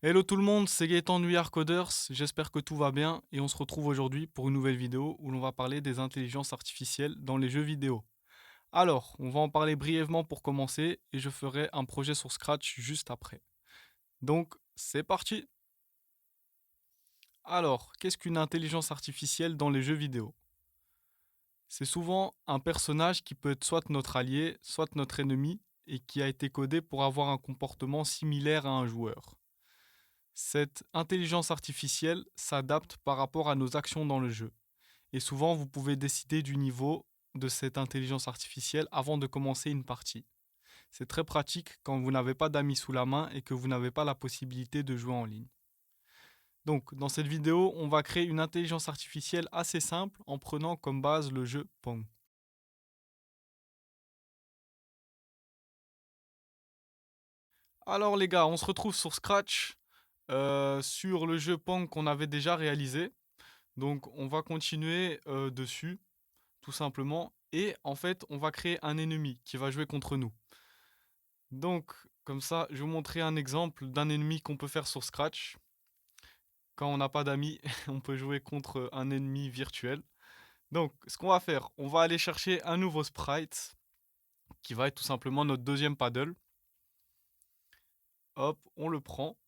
Hello tout le monde, c'est Gaëtan de We Are Coders, j'espère que tout va bien et on se retrouve aujourd'hui pour une nouvelle vidéo où l'on va parler des intelligences artificielles dans les jeux vidéo. Alors, on va en parler brièvement pour commencer et je ferai un projet sur Scratch juste après. Donc, c'est parti. Alors, qu'est-ce qu'une intelligence artificielle dans les jeux vidéo? C'est souvent un personnage qui peut être soit notre allié, soit notre ennemi et qui a été codé pour avoir un comportement similaire à un joueur. Cette intelligence artificielle s'adapte par rapport à nos actions dans le jeu. Et souvent, vous pouvez décider du niveau de cette intelligence artificielle avant de commencer une partie. C'est très pratique quand vous n'avez pas d'amis sous la main et que vous n'avez pas la possibilité de jouer en ligne. Donc, dans cette vidéo, on va créer une intelligence artificielle assez simple en prenant comme base le jeu Pong. Alors les gars, on se retrouve sur Scratch, sur le jeu Pong qu'on avait déjà réalisé. Donc on va continuer dessus, tout simplement. Et en fait, on va créer un ennemi qui va jouer contre nous. Donc, comme ça, je vais vous montrer un exemple d'un ennemi qu'on peut faire sur Scratch. Quand on n'a pas d'amis, on peut jouer contre un ennemi virtuel. Donc, ce qu'on va faire, on va aller chercher un nouveau sprite qui va être tout simplement notre deuxième paddle. Hop, on le prend.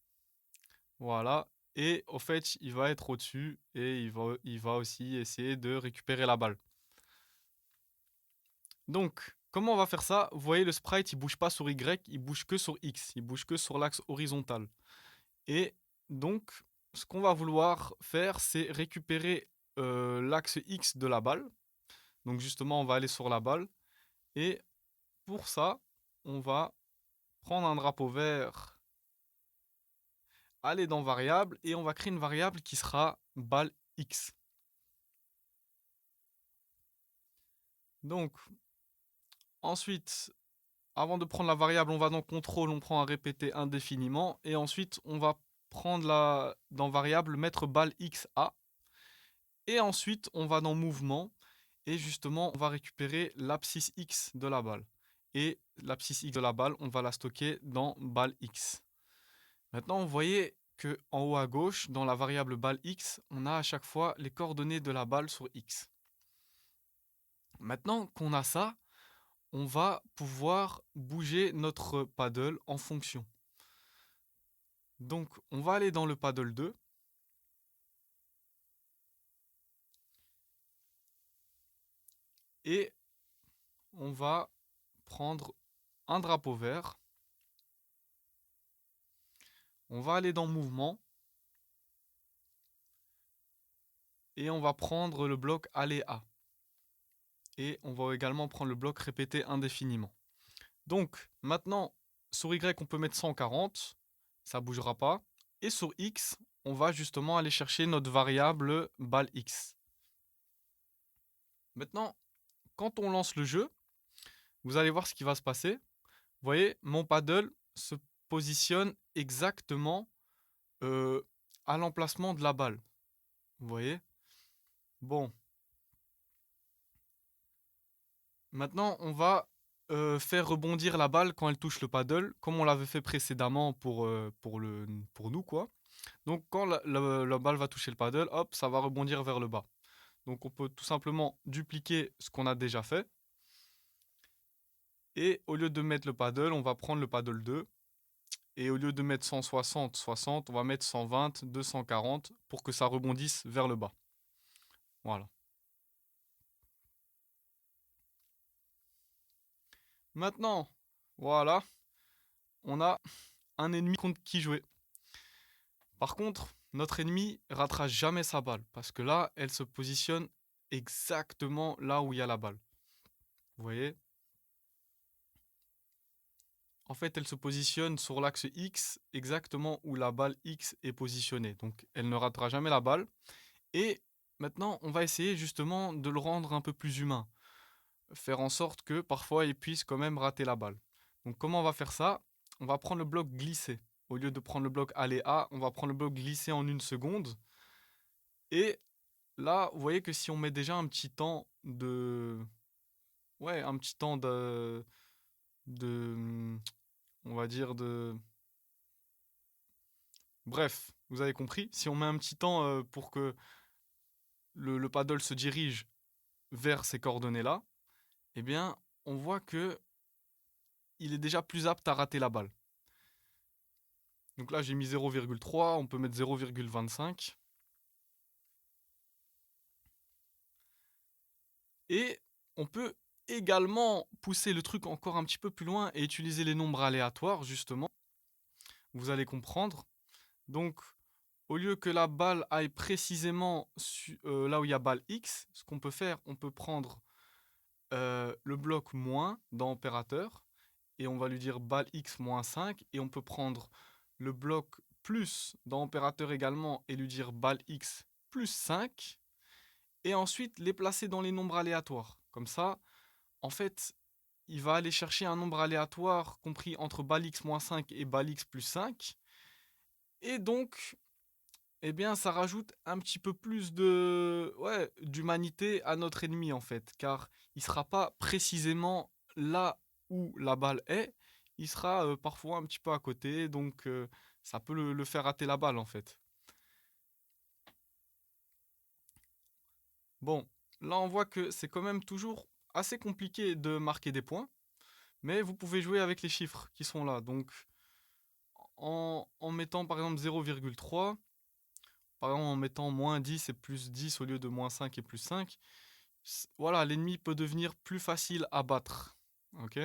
Voilà. Et au fait, il va être au-dessus et il va aussi essayer de récupérer la balle. Donc, comment on va faire ça? Vous voyez, le sprite, il bouge pas sur Y, il bouge que sur X, il bouge que sur l'axe horizontal. Et donc, ce qu'on va vouloir faire, c'est récupérer l'axe X de la balle. Donc justement, on va aller sur la balle. Et pour ça, on va prendre un drapeau vert, aller dans variable, et on va créer une variable qui sera balle X. Donc, ensuite, avant de prendre la variable, on va dans contrôle, on prend à répéter indéfiniment. Et ensuite, on va prendre dans variable, mettre balle X A. Et ensuite, on va dans mouvement. Et justement, on va récupérer l'abscisse X de la balle. Et l'abscisse X de la balle, on va la stocker dans balle X. Maintenant, vous voyez que en haut à gauche, dans la variable balle X, on a à chaque fois les coordonnées de la balle sur X. Maintenant qu'on a ça, on va pouvoir bouger notre paddle en fonction. Donc, on va aller dans le paddle 2. Et on va prendre un drapeau vert. On va aller dans mouvement. Et on va prendre le bloc aller A. Et on va également prendre le bloc répéter indéfiniment. Donc, maintenant, sur Y, on peut mettre 140. Ça ne bougera pas. Et sur X, on va justement aller chercher notre variable balle X. Maintenant, quand on lance le jeu, vous allez voir ce qui va se passer. Vous voyez, mon paddle se positionne exactement euh, à l'emplacement de la balle. Vous voyez? Bon, maintenant on va faire rebondir la balle quand elle touche le paddle, comme on l'avait fait précédemment pour nous, quoi. Donc quand la balle va toucher le paddle, hop, ça va rebondir vers le bas. Donc on peut tout simplement dupliquer ce qu'on a déjà fait. Et au lieu de mettre le paddle, on va prendre le paddle 2. Et au lieu de mettre 160, 60, on va mettre 120, 240 pour que ça rebondisse vers le bas. Voilà. Maintenant, voilà, on a un ennemi contre qui jouer. Par contre, notre ennemi ratera jamais sa balle parce que là, elle se positionne exactement là où il y a la balle. Vous voyez? En fait, elle se positionne sur l'axe X, exactement où la balle X est positionnée. Donc, elle ne ratera jamais la balle. Et maintenant, on va essayer justement de le rendre un peu plus humain. Faire en sorte que parfois, il puisse quand même rater la balle. Donc, comment on va faire ça? On va prendre le bloc glissé. Au lieu de prendre le bloc aller A, on va prendre le bloc glissé en 1 seconde. Et là, vous voyez que si on met déjà un petit temps de... Ouais, un petit temps de... On va dire Bref, vous avez compris. Si on met un petit temps pour que le paddle se dirige vers ces coordonnées-là, eh bien, on voit que il est déjà plus apte à rater la balle. Donc là, j'ai mis 0,3, on peut mettre 0,25. Et on peut également pousser le truc encore un petit peu plus loin et utiliser les nombres aléatoires, justement. Vous allez comprendre. Donc, au lieu que la balle aille précisément là où il y a balle X, ce qu'on peut faire, on peut prendre le bloc moins dans opérateur et on va lui dire balle X moins 5 et on peut prendre le bloc plus dans opérateur également et lui dire balle X plus 5 et ensuite les placer dans les nombres aléatoires. Comme ça, en fait, il va aller chercher un nombre aléatoire compris entre balle x-5 et balle x plus 5. Et donc, eh bien, ça rajoute un petit peu plus d'humanité à notre ennemi, en fait. Car il ne sera pas précisément là où la balle est. Il sera parfois un petit peu à côté. Donc, ça peut le faire rater la balle, en fait. Bon, là, on voit que c'est quand même toujours assez compliqué de marquer des points. Mais vous pouvez jouer avec les chiffres qui sont là. Donc, en mettant par exemple 0,3, par exemple en mettant moins 10 et plus 10 au lieu de moins 5 et plus 5, voilà, l'ennemi peut devenir plus facile à battre. Ok?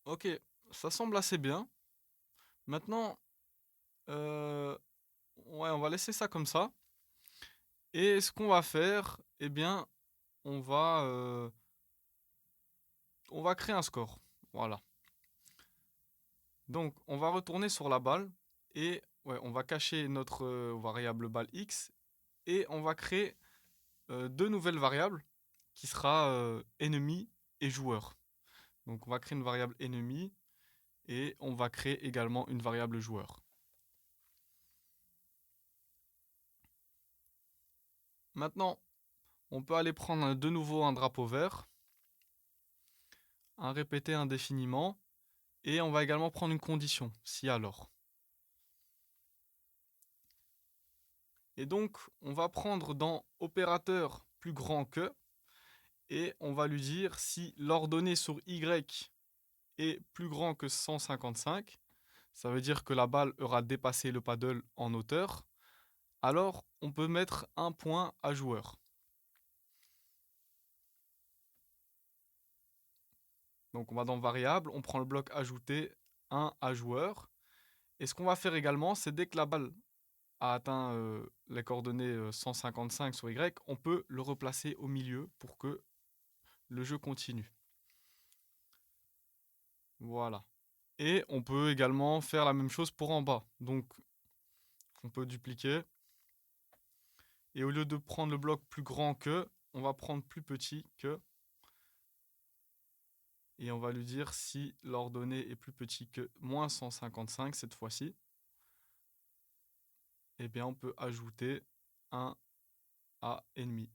Ok, ça semble assez bien. Maintenant, ouais, on va laisser ça comme ça. Et ce qu'on va faire, eh bien, on va, euh, on va créer un score. Voilà. Donc, on va retourner sur la balle et ouais, on va cacher notre variable balle x et on va créer deux nouvelles variables qui sera ennemi et joueur. Donc, on va créer une variable ennemi et on va créer également une variable joueur. Maintenant, on peut aller prendre de nouveau un drapeau vert, un répéter indéfiniment, et on va également prendre une condition, si alors. Et donc, on va prendre dans opérateur plus grand que, et on va lui dire si l'ordonnée sur Y est plus grand que 155, ça veut dire que la balle aura dépassé le paddle en hauteur, alors on peut mettre un point à joueur. Donc on va dans variable, on prend le bloc ajouter 1 à joueur. Et ce qu'on va faire également, c'est dès que la balle a atteint les coordonnées 155 sur Y, on peut le replacer au milieu pour que le jeu continue. Voilà. Et on peut également faire la même chose pour en bas. Donc on peut dupliquer. Et au lieu de prendre le bloc plus grand que, on va prendre plus petit que. Et on va lui dire si l'ordonnée est plus petit que moins 155 cette fois-ci. Eh bien on peut ajouter un A ennemi.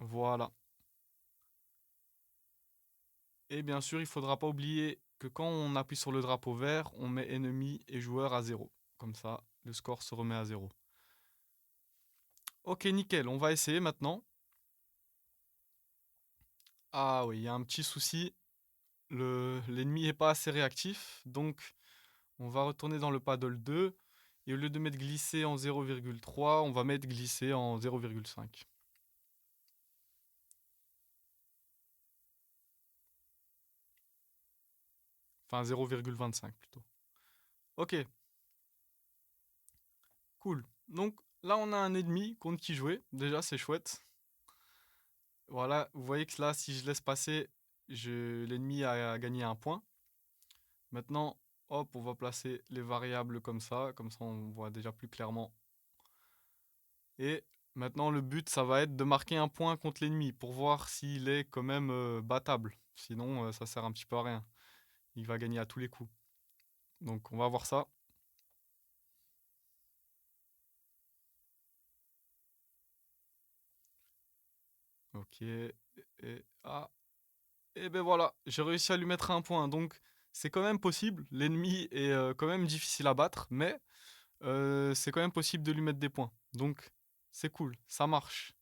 Voilà. Et bien sûr, il ne faudra pas oublier que quand on appuie sur le drapeau vert, on met ennemi et joueur à 0. Comme ça, le score se remet à 0. Ok, nickel, on va essayer maintenant. Ah oui, il y a un petit souci. L'ennemi n'est pas assez réactif, donc on va retourner dans le paddle 2. Et au lieu de mettre glisser en 0,3, on va mettre glisser en 0,5. Enfin 0,25 plutôt. Ok, cool. Donc là, on a un ennemi contre qui jouer. Déjà, c'est chouette. Voilà, vous voyez que là, si je laisse passer, l'ennemi a gagné un point. Maintenant, hop, on va placer les variables comme ça on voit déjà plus clairement. Et maintenant, le but, ça va être de marquer un point contre l'ennemi pour voir s'il est quand même battable. Sinon, ça sert un petit peu à rien. Il va gagner à tous les coups. Donc, on va voir ça. Ok. Et ben voilà, j'ai réussi à lui mettre un point. Donc c'est quand même possible. L'ennemi est quand même difficile à battre, mais c'est quand même possible de lui mettre des points. Donc c'est cool, ça marche.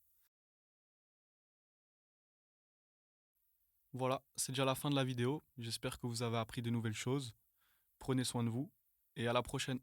Voilà, c'est déjà la fin de la vidéo. J'espère que vous avez appris de nouvelles choses. Prenez soin de vous et à la prochaine.